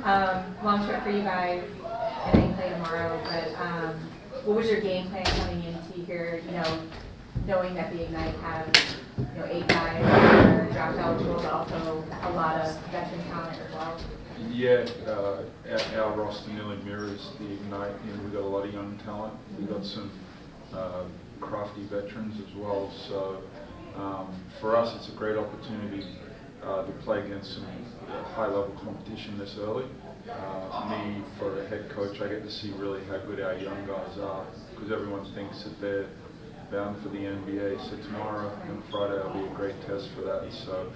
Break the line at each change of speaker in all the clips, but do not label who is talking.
Long trip for you guys, and then you play tomorrow. But what was your game plan coming into here? Knowing that the Ignite have 8 guys that are draft eligible, but also a lot of veteran talent as well.
Yeah, our roster nearly mirrors the Ignite. We've got a lot of young talent. We've got some crafty veterans as well. So for us, it's a great opportunity to play against some high-level competition this early. Me, for a head coach, I get to see really how good our young guys are, because everyone thinks that they're bound for the NBA. So tomorrow and Friday will be a great test for that. So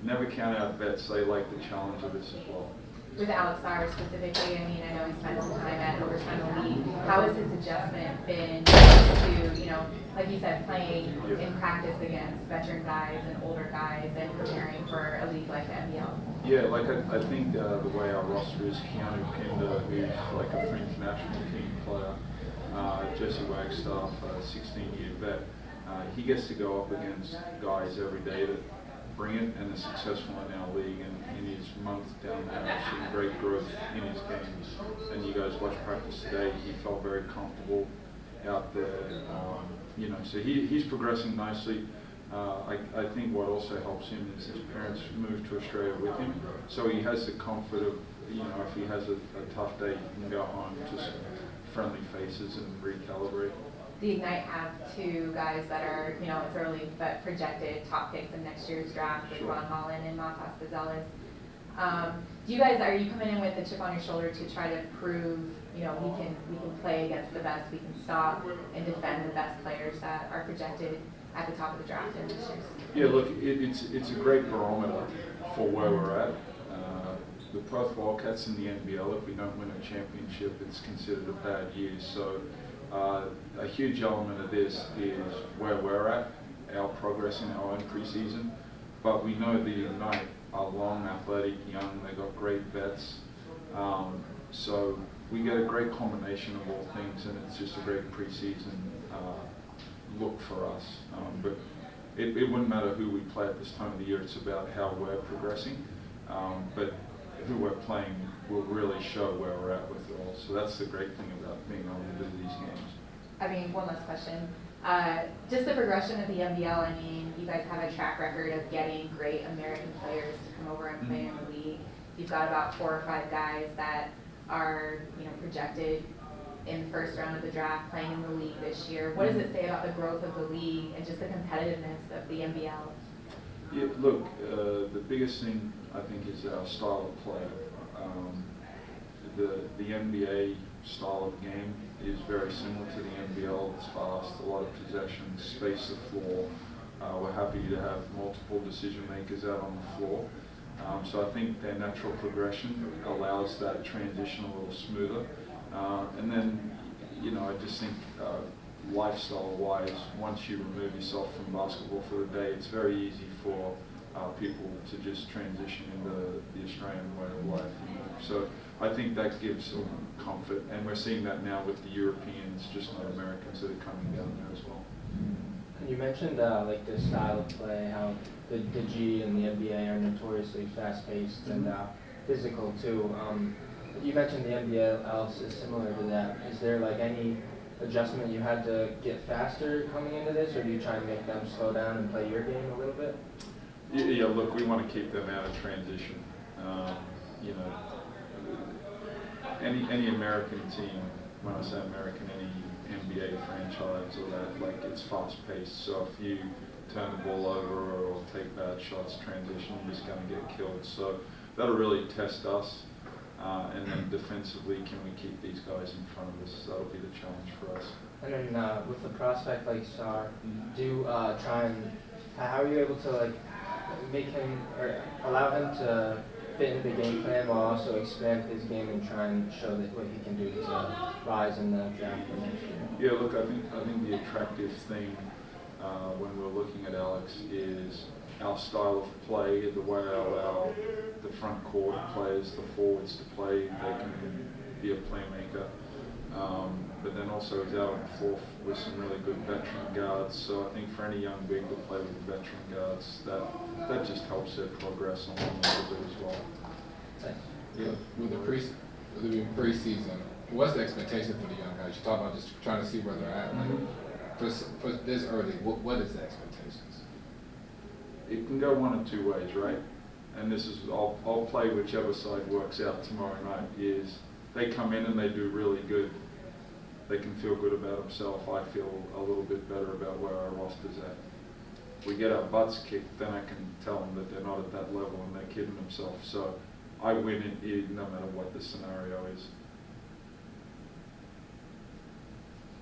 never count out bets. They like the challenge of this as well.
With Alex Sars specifically, I know he spent some time at Overtime Elite. How has his adjustment been to, like you said, playing in practice against veteran guys and older guys and preparing for a league like the NBL?
Yeah, like I think the way our roster is, Keanu Pinder, who's like a French national team player, Jesse Wagstaff, 16-year vet, he gets to go up against guys every day that bring it and are successful in our league. And in his month down there, I've seen great growth in his games. And you guys watch practice today, he felt very comfortable out there. So he's progressing nicely. I think what also helps him is his parents moved to Australia with him, so he has the comfort of, if he has a tough day, he can go home to some friendly faces and recalibrate.
The Ignite have 2 guys that are, it's early, but projected top picks in next year's draft with Ron Holland and Matas Bazelis. Are you coming in with a chip on your shoulder to try to prove, we can play against the best, we can stop and defend the best players that are projected at the top of the draft in this year's?
Yeah, look, it's a great barometer for where we're at. The Perth Wildcats in the NBL, if we don't win a championship, it's considered a bad year. So a huge element of this is where we're at, our progress in our own preseason. But we know the Ignite are long, athletic, young, they've got great vets. So we get a great combination of all things, and it's just a great preseason look for us. But it wouldn't matter who we play at this time of the year, it's about how we're progressing. But who we're playing will really show where we're at with it all. So that's the great thing about being able to do these games.
One last question. Just the progression of the NBL, you guys have a track record of getting great American players to come over and play in the league. You've got about 4 or 5 guys that are, projected in the first round of the draft playing in the league this year. What does it say about the growth of the league and just the competitiveness of the NBL?
Yeah, look, the biggest thing I think is our style of play. The NBA style of game is very similar to the NBL. It's fast, a lot of possession, space the floor. We're happy to have multiple decision makers out on the floor. So I think their natural progression allows that transition a little smoother. And then, I just think lifestyle-wise, once you remove yourself from basketball for the day, it's very easy for people to just transition into the Australian way of life. So I think that gives them comfort, and we're seeing that now with the Europeans, just not Americans, that are coming down there as well.
You mentioned like the style of play, how the G and the NBA are notoriously fast-paced and physical too. You mentioned the NBL is similar to that. Is there like any adjustment you had to get faster coming into this, or do you try and make them slow down and play your game a little bit?
Yeah, look, we want to keep them out of transition. Any American team, when I say American, any NBA franchise or that, like, it's fast-paced. So if you turn the ball over or take bad shots, transition, you're just going to get killed. So that'll really test us. And then defensively, can we keep these guys in front of us? That'll be the challenge for us.
And then with a prospect like Sar, how are you able to like make him or allow him to fit into the game plan while also expand his game and try and show that what he can do to rise in the draft for next year?
Yeah, look, I think the attractive thing when we're looking at Alex is our style of play, the way I allow the front court players, the forwards to play. They can be a playmaker. But then also he's out on the floor with some really good veteran guards. So I think for any young big to play with the veteran guards, that just helps their progress on a little bit as well.
Thanks.
With the preseason, what's the expectation for the young guys? You talk about just trying to see where they're at. Like, for this early, what is the expectations?
It can go one of two ways, right? And this is, I'll play whichever side works out tomorrow night, is they come in and they do really good. They can feel good about themselves. I feel a little bit better about where our roster's at. We get our butts kicked, then I can tell them that they're not at that level and they're kidding themselves. So I win it no matter what the scenario is.